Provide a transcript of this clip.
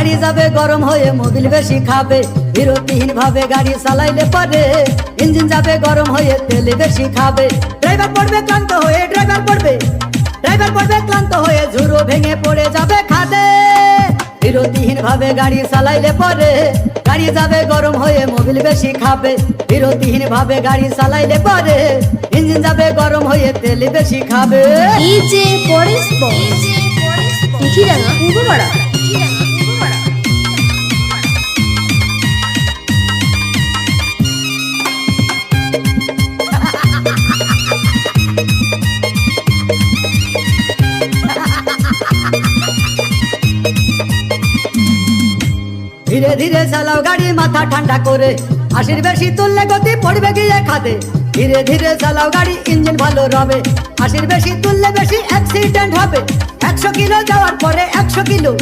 গাড়ি যাবে গরম হয়ে মোবিল বেশি খাবে, বিরতিহীন ভাবে গাড়ি চালাইলে পারে ইঞ্জিন যাবে গরম হয়ে তেল বেশি খাবে। ড্রাইভার পড়বে ক্লান্ত হয়ে, ড্রাইভার পড়বে ক্লান্ত হয়ে ঝুরো ভেঙে পড়ে যাবে খাদে। বিরতিহীন ভাবে গাড়ি চালাইলে পরে গাড়ি যাবে গরম হয়ে মোবিল বেশি খাবে, বিরতিহীন ভাবে গাড়ি চালাইলে পরে ইঞ্জিন যাবে গরম হয়ে তেল বেশি খাবে। এই যে পরেশ চিঠিরাঙা পূর্বপাড়া। ধীরে ধীরে চালাও গাড়ি মাথা ঠান্ডা করে, 80 বেশি তুললে গতি পড়বে গিয়ে খাদে। ধীরে ধীরে চালাও গাড়ি ইঞ্জিন ভালো রবে, 80 বেশি তুললে বেশি অ্যাক্সিডেন্ট হবে। 100 কিলো যাওয়ার পরে 100 কিলো